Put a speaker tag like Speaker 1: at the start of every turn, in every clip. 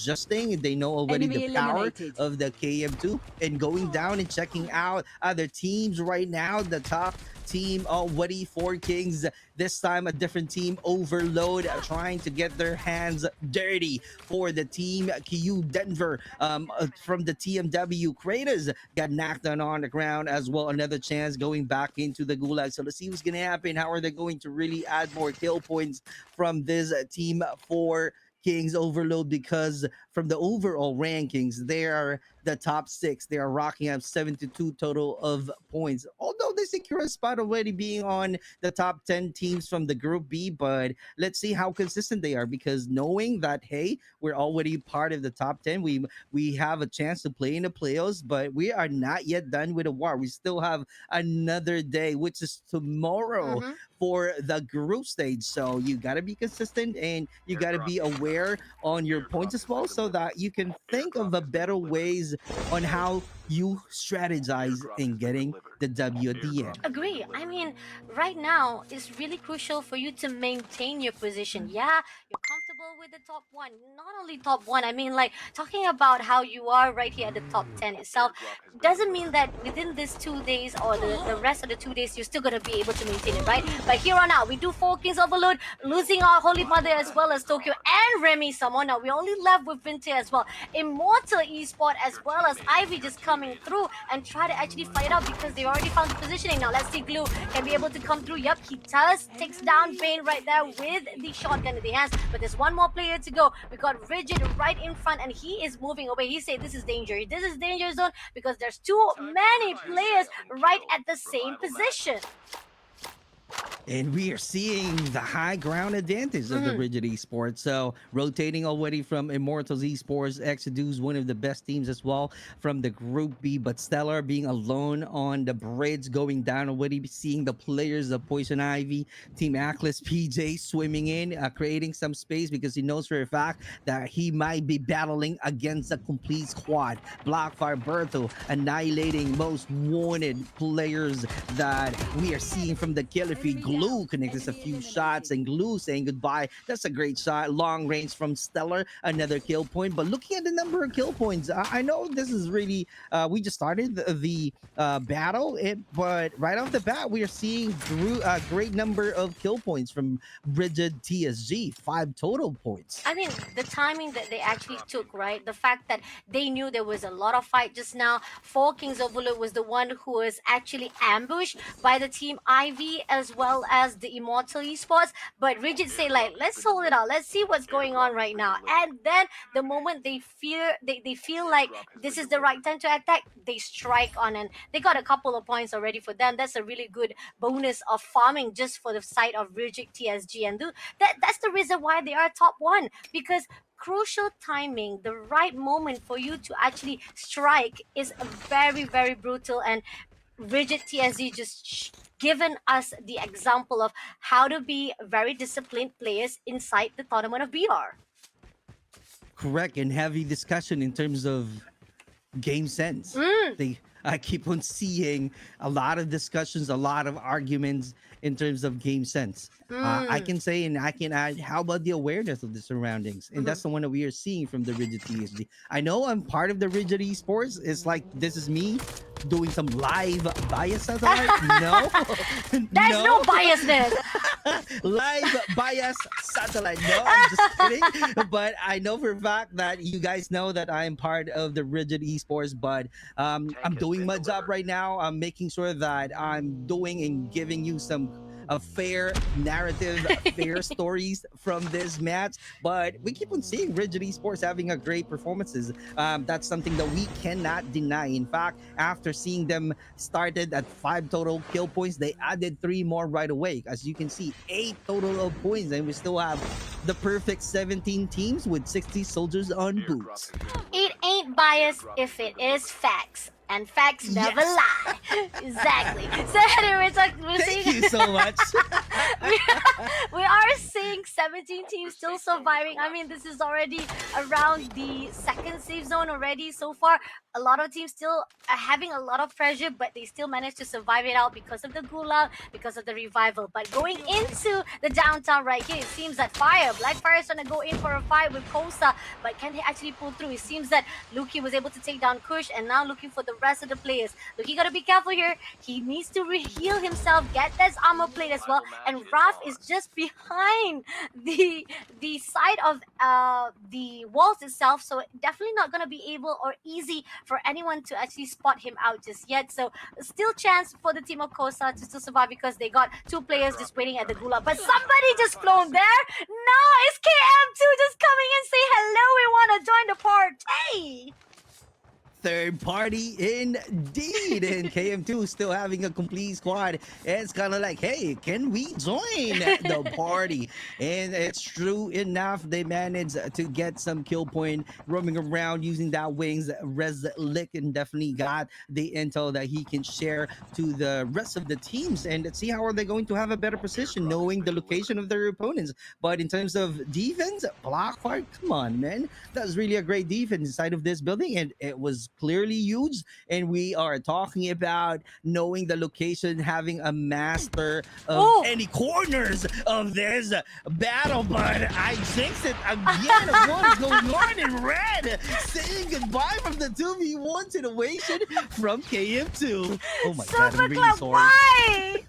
Speaker 1: adjusting. They know already
Speaker 2: Enemy
Speaker 1: the power
Speaker 2: eliminated.
Speaker 1: of the KM2 and going down and checking out other teams right now. The top team already 4 Kings. This time a different team, Overload, trying to get their hands dirty for the team Kayo Denver from the TMW. Kratos got knocked on the ground as well. Another chance going back into the gulag. So let's see what's going to happen. How are they going to really add more kill points from this team for Kings Overload? Because from the overall rankings, they are the top 6. They are rocking up 72 total of points. Although they secure a spot already being on the top 10 teams from the Group B, but let's see how consistent they are, because knowing that, hey, we're already part of the top 10, we have a chance to play in the playoffs, but we are not yet done with the war. We still have another day, which is tomorrow,
Speaker 3: Mm-hmm.
Speaker 1: for the group stage. So you got to be consistent and you got to be aware on your points as well, so that you can think of a better ways on how you strategize in getting the W at the end.
Speaker 3: Agree. I mean, right now it's really crucial for you to maintain your position. Yeah, you're comfortable with the top one. Not only top one, I mean, like talking about how you are right here at the top 10 itself doesn't mean that within these 2 days or the rest of the 2 days you're still gonna be able to maintain it, right? But here on out, we do 4 Kings Overload, losing our Holy Mother as well as Tokyo and Remy Samo. Now we only left with Vinti as well. Immortal Esport as well as Ivy just coming through and try to actually fight it out because they already found the positioning. Now let's see Glue can be able to come through. Yep, he does. Takes down Bane right there with the shotgun in the hands. But there's one more player to go. We got Rigid right in front and he is moving away. He said this is danger. This is danger zone because there's too many players right at the same position.
Speaker 1: And we are seeing the high ground advantage of the Rigid Esports. So rotating already from Immortals Esports, Exodus, one of the best teams as well from the Group B. But Stellar being alone on the bridge, going down already, seeing the players of Poison Ivy, Team Atlas, PJ swimming in, creating some space because he knows for a fact that he might be battling against a complete squad. Blackfire Bertho annihilating most wanted players that we are seeing from the killer feed. Glue connects a few shots and Glue saying goodbye. That's a great shot. Long range from Stellar, another kill point. But looking at the number of kill points, I know this is really, we just started the battle, but right off the bat, we are seeing a great number of kill points from Rigid TSG, 5 total points.
Speaker 3: I mean, the timing that they actually took, right? The fact that they knew there was a lot of fight just now. 4 Kings Overload was the one who was actually ambushed by the team Ivy as well as the Immortal Esports. But Rigid say like, let's hold it out. Let's see what's going on right now. And then the moment they feel like this is the right time to attack, they strike on, and they got a couple of points already for them. That's a really good bonus of farming just for the side of Rigid TSG, and that's the reason why they are top one, because crucial timing, the right moment for you to actually strike is very, very brutal. And Rigid TSG just given us the example of how to be very disciplined players inside the tournament of BR.
Speaker 1: Correct, and heavy discussion in terms of game sense. I keep on seeing a lot of discussions, a lot of arguments in terms of game sense. I can say, and I can add, how about the awareness of the surroundings? And that's the one that we are seeing from the Rigid TSG. I know I'm part of the Rigid Esports. It's like, this is me doing some live bias satellite. No.
Speaker 3: There's no biasness.
Speaker 1: Live bias satellite. No, I'm just kidding. But I know for a fact that you guys know that I am part of the Rigid Esports, but I'm doing my job right now. I'm making sure that I'm doing and giving you some a fair narrative, fair stories from this match. But we keep on seeing Rigid Esports having a great performances. That's something that we cannot deny. In fact, after seeing them started at 5 total kill points, they added 3 more right away. As you can see, 8 total of points, and we still have the perfect 17 teams with 60 soldiers on boots.
Speaker 3: It ain't biased if it is facts. And facts never lie. Exactly. So anyway, we're
Speaker 1: Thank you so much.
Speaker 3: we, we are seeing 17 teams still surviving. I mean, this is already around the second safe zone already so far. A lot of teams still are having a lot of pressure, but they still manage to survive it out because of the gulag, because of the revival. But going into the downtown right here, it seems that Blackfire is trying to go in for a fight with Kosa, but can he actually pull through? It seems that Luki was able to take down Kush and now looking for the rest of the players. Luki gotta be careful here. He needs to heal himself, get this armor plate as well. And Raf is just behind the side of the walls itself, so definitely not gonna be able or easy for anyone to actually spot him out just yet. So still chance for the team of Kosa to still survive because they got two players just waiting at the gulag. But somebody just flown there. No, it's KM2 just coming in say hello. We want to join the party.
Speaker 1: Third party indeed, and KM2 still having a complete squad. It's kind of like, hey, can we join the party? And it's true enough, they managed to get some kill point roaming around using that wings. Reslick and definitely got the intel that he can share to the rest of the teams, and let's see how are they going to have a better position knowing the location of their opponents. But in terms of defense, Blackfire, come on, man, that's really a great defense inside of this building, and it was clearly huge. And we are talking about knowing the location, having a master of any corners of this battle. But I jinxed it again. What is going on in red? Saying goodbye from the 2v1 situation from KM2. Oh my god, I'm really sorry.
Speaker 3: Why?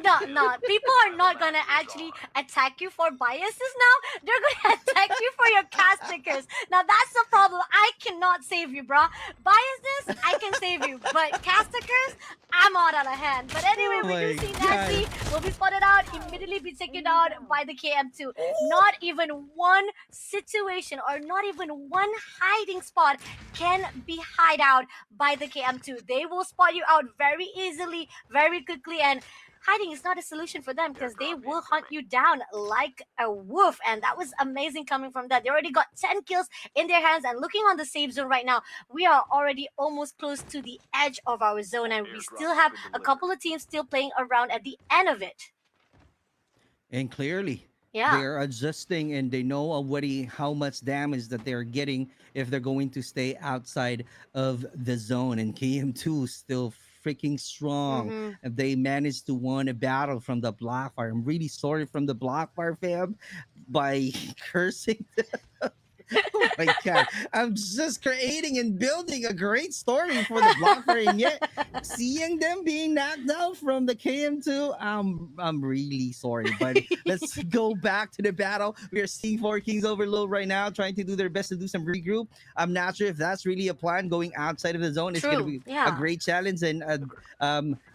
Speaker 3: No, people are not gonna actually attack you for biases now. They're gonna attack you for your cast stickers. Now that's the problem. I cannot save you, bro. Biasness, I can save you, but cast stickers, I'm out of hand. But anyway, we do see Nancy will be spotted out, immediately be taken out by the KM2. Not even one situation or not even one hiding spot can be hide out by the KM2. They will spot you out very easily, very quickly, and hiding is not a solution for them because they will hunt you down like a wolf. And that was amazing coming from that. They already got 10 kills in their hands, and looking on the safe zone right now, we are already almost close to the edge of our zone, and we still have a couple of teams still playing around at the end of it.
Speaker 1: And clearly,
Speaker 3: Yeah.
Speaker 1: they're adjusting, and they know already how much damage that they're getting if they're going to stay outside of the zone. And KM2 still freaking strong. And they managed to win a battle from the Blackfire. I'm really sorry from the Blackfire fam by cursing oh my god. I'm just creating and building a great story for the Blackfire, and yet seeing them being knocked out from the KM2, I'm really sorry. But let's go back to the battle. We are seeing four Kings Overload right now, trying to do their best to do some regroup. I'm not sure if that's really a plan going outside of the zone. It's going to be a great challenge, and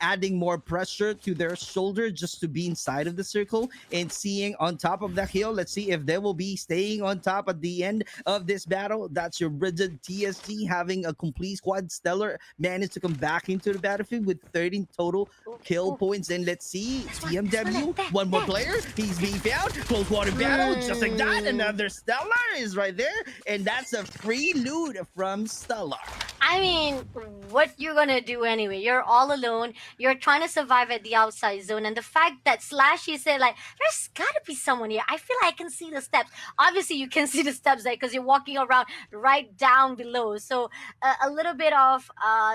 Speaker 1: adding more pressure to their shoulder just to be inside of the circle and seeing on top of the hill. Let's see if they will be staying on top at the end of this battle. That's your rigid TSG having a complete squad. Stellar managed to come back into the battlefield with 13 total kill points. And let's see, TMW, one more player. He's being found. Close water battle, just like that. Another Stellar is right there. And that's a free loot from Stellar.
Speaker 3: I mean, what you're gonna do anyway? You're all alone. You're trying to survive at the outside zone, and the fact that Slashy said like, "There's gotta be someone here." I feel like I can see the steps. Obviously, you can see the steps there because you're walking around right down below. So a little bit of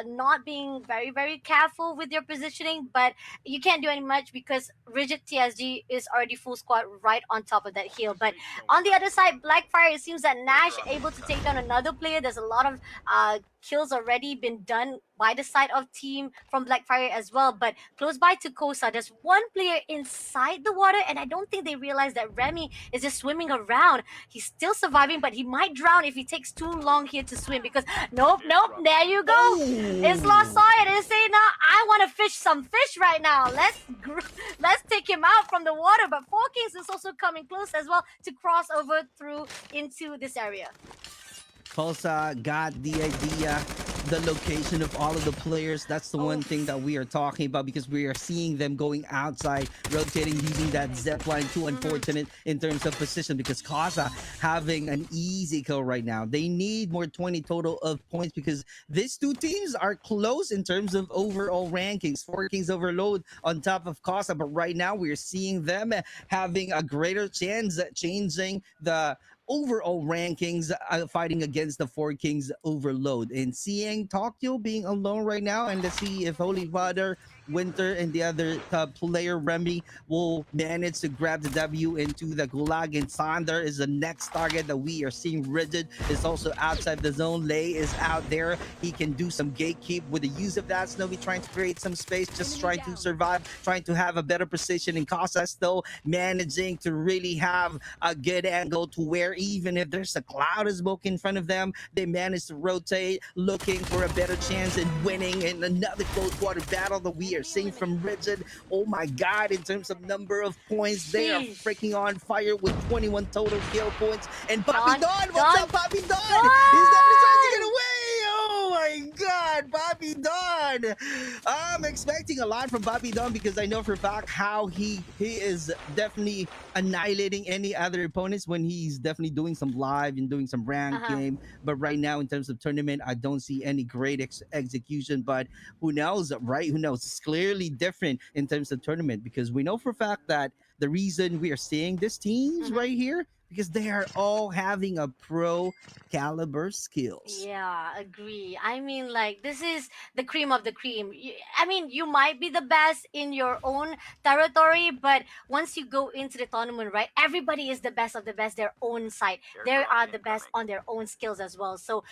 Speaker 3: not being very very careful with your positioning, but you can't do any much because rigid TSG is already full squad right on top of that hill. But on the other side, Blackfire, it seems that Nash able to take down another player. There's a lot of kills already been done by the side of team from Blackfire as well. But close by to Kosa, there's one player inside the water, and I don't think they realize that Remy is just swimming around. He's still surviving, but he might drown if he takes too long here to swim because nope, there you go. It's lost saw it and say, "Now I want to fish some fish right now. Let's take him out from the water." But Four Kings is also coming close as well to cross over through into this area.
Speaker 1: Kosa got the idea. the location of all of the players. That's the
Speaker 3: Oh,
Speaker 1: one thing that we are talking about because we are seeing them going outside, rotating, using that zip line. Too unfortunate in terms of position because Kaza having an easy kill right now. They need more 20 total of points because these two teams are close in terms of overall rankings. Four Kings Overload on top of Kaza, but right now we're seeing them having a greater chance at changing the overall rankings, fighting against the Four Kings Overload, and seeing Tokyo being alone right now. And let's see if Holy Father, Winter, and the other player Remy will manage to grab the W into the Gulag. And Sander is the next target that we are seeing. Rigid is also outside the zone. Lay is out there. He can do some gatekeep with the use of that. Snowy trying to create some space, just trying to survive, trying to have a better position. And Casa still managing to really have a good angle to where even if there's a cloud of smoke in front of them, they manage to rotate, looking for a better chance and winning in another close quarter battle that we are seeing from Rigid. Oh my God, in terms of number of points, they are
Speaker 3: sheesh.
Speaker 1: freaking on fire with 21 total kill points. And Bobby
Speaker 3: Don,
Speaker 1: Don, what's
Speaker 3: Don,
Speaker 1: up, Bobby Don? He's definitely trying to get
Speaker 3: Don!
Speaker 1: away. Oh my God, Bobby Don. I'm expecting a lot from Bobby Don because I know for a fact how he is definitely annihilating any other opponents when he's definitely doing some live and doing some rank
Speaker 3: Uh-huh.
Speaker 1: game. But right now, in terms of tournament, I don't see any great execution. But who knows, right? Who knows? It's clearly different in terms of tournament because we know for a fact that the reason we are seeing these teams
Speaker 3: Mhm.
Speaker 1: right here because they are all having a pro caliber skills.
Speaker 3: Yeah, agree. I mean, like, this is the cream of the cream. I mean, you might be the best in your own territory, but once you go into the tournament, right, everybody is the best of the best, their own side. They are the best on their own skills as well. So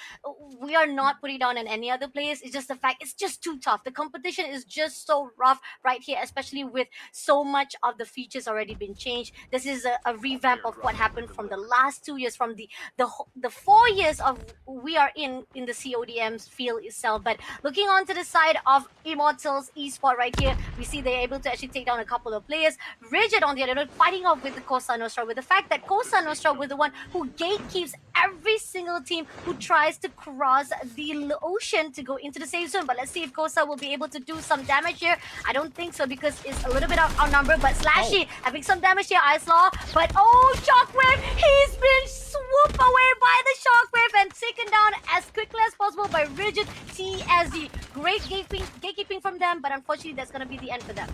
Speaker 3: we are not putting down on any other players. It's just the fact it's just too tough. The competition is just so rough right here, especially with so much of the features already been changed. This is a revamp of what happened from the last 2 years, from the 4 years of we are in the CODM's field itself. But looking onto the side of Immortals Esport right here, we see they're able to actually take down a couple of players. Rigid on the other hand, fighting off with the Cosa Nostra, with the fact that Cosa Nostra was the one who gatekeeps every single team who tries to cross the ocean to go into the safe zone. But let's see if Cosa will be able to do some damage here. I don't think so because it's a little bit outnumbered. But Slashy having some damage here, Ice Law. But oh, Shockwave, he's been swooped away by the Shockwave and taken down as quickly as possible by Rigid TSD. Great gatekeeping from them, but unfortunately that's going to be the end for them.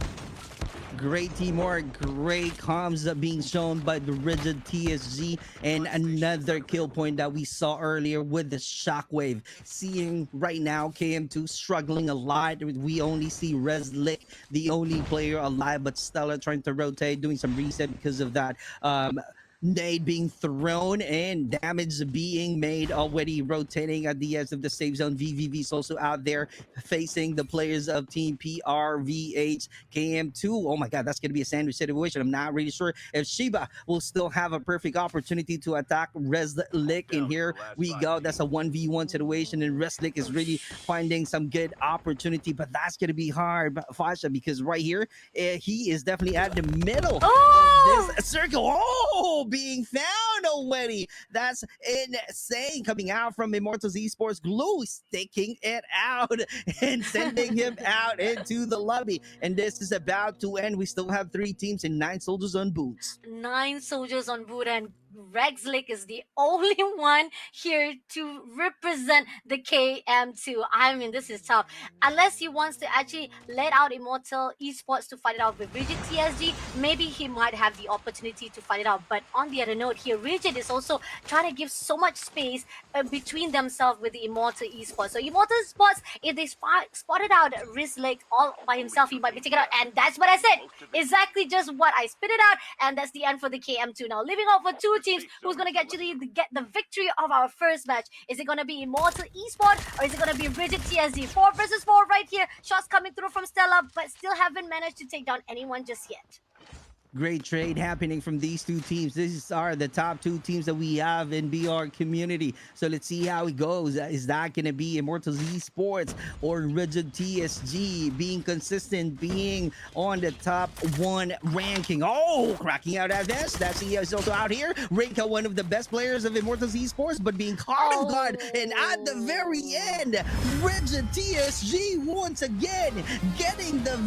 Speaker 1: Great teamwork, great comms being shown by the Rigid TSG, and another kill point that we saw earlier with the Shockwave. Seeing right now KM2 struggling a lot. We only see Reslick, the only player alive, but Stella trying to rotate, doing some reset because of that. Nade being thrown and damage being made, already rotating at the edge of the safe zone. VVV is also out there facing the players of Team PRVH KM2. Oh my God, that's going to be a sandwich situation. I'm not really sure if Shiba will still have a perfect opportunity to attack Reslick. And here we go. That's a 1v1 situation, and Reslick is really finding some good opportunity, but that's going to be hard, Fasha, because right here, he is definitely at the middle
Speaker 3: Oh!
Speaker 1: of this circle. Oh, being found already. That's insane. Coming out from Immortals Esports, Glue sticking it out and sending him out into the lobby. And this is about to end. We still have 3 teams and 9 soldiers on boots.
Speaker 3: 9 soldiers on board, and Rexlick is the only one here to represent the KM2. I mean, this is tough. Unless he wants to actually let out Immortal Esports to fight it out with Rigid TSG, maybe he might have the opportunity to fight it out. But on the other note here, Rigid is also trying to give so much space between themselves with the Immortal Esports. So Immortal Esports, if they spotted out Rizlick all by himself, he might be taken out. And that's what I said. Exactly just what I spit it out. And that's the end for the KM2. Now, living off for 2 teams, who's going to get the victory of our first match? Is it going to be Immortal Esport or is it going to be Rigid TSD? 4 versus 4 right here. Shots coming through from Stella, but still haven't managed to take down anyone just yet.
Speaker 1: Great trade happening from these two teams. These are the top two teams that we have in BR community. So let's see how it goes. Is that going to be Immortals Esports or Rigid TSG being consistent, being on the top one ranking? Oh, cracking out at this. That CEO is also out here. Reika, one of the best players of Immortals Esports, but being caught off guard. And at the very end, Rigid TSG once again getting the